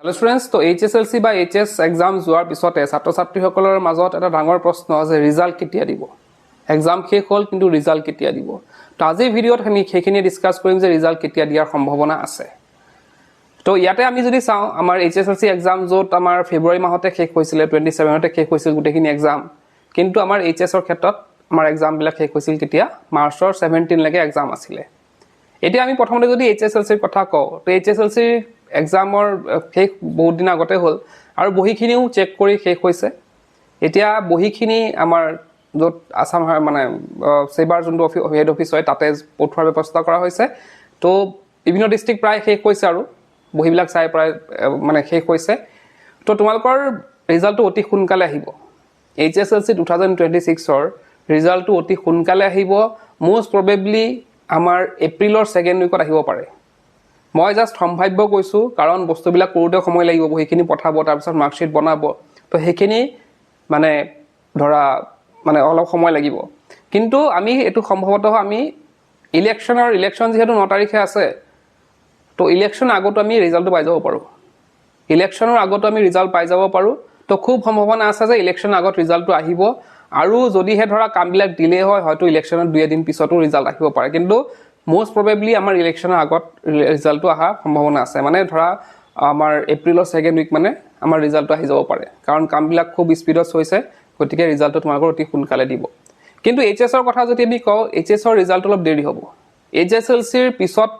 Hello students, তো HSLC বা HS exam যোৱাৰ পিছতে ছাত্ৰ-ছাত্ৰীসকলৰ মাজত এটা ডাঙৰ প্ৰশ্ন আছে ৰিজাল্ট কেতিয়া দিব এক্সাম শেষ হ'ল কিন্তু ৰিজাল্ট কেতিয়া দিব তো আজিৰ ভিডিঅ'ত আমি সেইখিনি ডিসকাস কৰিম যে ৰিজাল্ট কেতিয়া দিয়াৰ সম্ভাৱনা আছে তো ইয়াতে আমি যদি চাওঁ আমাৰ HSLC এক্সাম য'ত আমাৰ ফেব্ৰুৱাৰী মাহতে শেষ হৈছিল 27 তে শেষ হৈছিল গুটেখিনি এক্সাম কিন্তু আমাৰ HS ৰ ক্ষেত্ৰত আমাৰ এক্সাম বিলাক শেষ হৈছিল কেতিয়া মাৰ্চৰ 17 লৈকে এক্সাম আছিল এতিয়া আমি প্ৰথমতে যদি HSLC ৰ কথা কওঁ তো HSLC এক্সামৰ শেষ বহুত দিন আগতে হ'ল আৰু বহিখিনিও চেক কৰি শেষ হৈছে এতিয়া বহিখিনি আমাৰ য'ত আসাম মানে সেবাৰ যোনটো হেড অফিচ হয় তাতে পঠোৱাৰ ব্যৱস্থা কৰা হৈছে তো বিভিন্ন ডিস্ট্ৰিক্ট প্ৰায় শেষ হৈছে আৰু বহিবিলাক চাই প্ৰায় মানে শেষ হৈছে তো তোমালোকৰ ৰিজাল্টটো অতি সোনকালে আহিব HSLC 2026 ৰ ৰিজাল্টটো অতি সোনকালে আহিব মোষ্ট প্ৰবেবলি আমাৰ এপ্ৰিলৰ সেকেন্ড উইকত আহিব পাৰে মই জাস্ট সম্ভাৱ্য কৈছো কাৰণ বস্তুবিলাক কৰোতে সময় লাগিব বহিখিনি পঠাব তাৰ পিছত মাৰ্কশিট বনাব তো হেখিনি মানে ধৰা মানে অলপ সময় লাগিব কিন্তু আমি এটো সম্ভৱতঃ আমি ইলেকশন যেহেতু 9 তাৰিখে আছে তো ইলেকশন আগতো আমি ৰিজাল্টটো পাই যাব পাৰো ইলেকশনৰ আগতো আমি ৰিজাল্ট পাই যাব পাৰো তো খুব সম্ভাৱনা আছে যে ইলেকশন আগত ৰিজাল্টটো আহিব আৰু যদিহে ধৰা কামবিলাক ডিলে হয় হয়তো ইলেকশনৰ 2 দিন পিছতো ৰিজাল্ট আহিব পাৰে কিন্তু most probably আমাৰ ইলেকশনৰ আগত ৰিজাল্টটো আহা সম্ভাৱনা আছে মানে ধৰা আমাৰ এপ্ৰিলৰ সেকেন্ড উইক মানে আমাৰ ৰিজাল্টটো আহি যাব পাৰে কাৰণ কামবিলাক খুব স্পিডত হৈছে গতিকে ৰিজাল্টটো তোমালোকৰ অতি সোনকালে দিব কিন্তু HS ৰ কথা যদি আমি কওঁ HS ৰ ৰিজাল্ট অলপ দেৰি হ'ব HSLC ৰ পিছত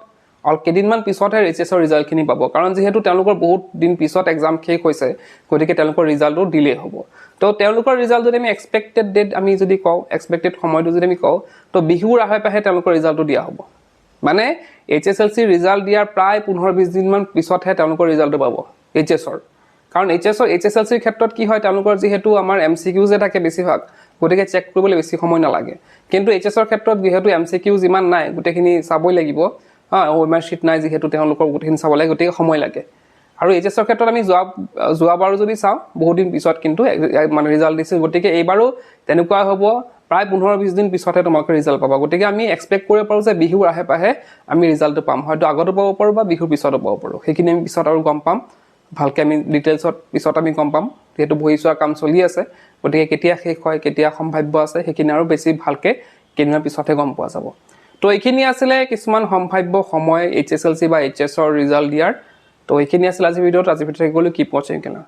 কেদিনমান পিছতহে HS ৰ ৰিজাল্টখিনি পাব কাৰণ যেহেতু তেওঁলোকৰ বহুত দিন পিছত এক্সাম শেষ হৈছে গতিকে তেওঁলোকৰ ৰিজাল্টটো ডিলে হ'ব তো তেওঁলোকৰ ৰিজাল্ট যদি আমি এক্সপেক্টেড ডেট আমি যদি কওঁ এক্সপেক্টেড সময়টো যদি আমি কওঁ তো বিহুৰ আহে তেওঁলোকৰ ৰিজাল্টটো দিয়া হ'ব মানে HSLC ৰিজাল্ট দিয়াৰ প্ৰায় 15-20 দিন মান পিছতহে তেওঁলোকৰ ৰিজাল্টটো পাব HS ৰ কাৰণ HSLC ৰ ক্ষেত্ৰত কি হয় তেওঁলোকৰ যেহেতু আমাৰ MCQs থাকে বেছিভাগ গতিকে চেক কৰিবলৈ বেছি সময় নালাগে কিন্তু HS ৰ ক্ষেত্ৰত যেহেতু MCQs ইমান নাই গুটেখিনি চাবই লাগিব ওএমআৰ শীট নাই যেহেতু তেওঁলোকৰ গুটেখিনি চাব লাগে গতিকে সময় লাগে আৰু HS ৰ ক্ষেত্ৰত আমি যোৱাবাৰো যদি চাওঁ বহুত দিন পিছত কিন্তু মানে ৰিজাল্ট দিছিল গতিকে এইবাৰো তেনেকুৱা হ'ব প্ৰায় 15-20 দিন পিছতহে তোমালোকে ৰিজাল্ট পাবা গতিকে আমি এক্সপেক্ট কৰিব পাৰো যে বিহুৰ আহে আমি ৰিজাল্টটো পাম হয়তো আগতো পাব পাৰো বা বিহুৰ পিছতো পাব পাৰো সেইখিনি আমি পিছত আৰু গম পাম ভালকে আমি ডিটেইলছত পিছত আমি গম পাম যেহেতু বহিছোৱা কাম চলি আছে গতিকে কেতিয়া শেষ হয় কেতিয়া সম্ভাৱ্য আছে সেইখিনি আৰু বেছি ভালকে কেদিনৰ পিছতহে গম পোৱা যাব তো এইখিনি আছিল কিছুমান সম্ভাৱ্য সময় HSLC বা HS ৰ ৰিজাল্ট দিয়াৰ তো এইখিনি আছিল আজি ভিডিঅ'ত গ'লো কিপ ওয়াচিং কেনা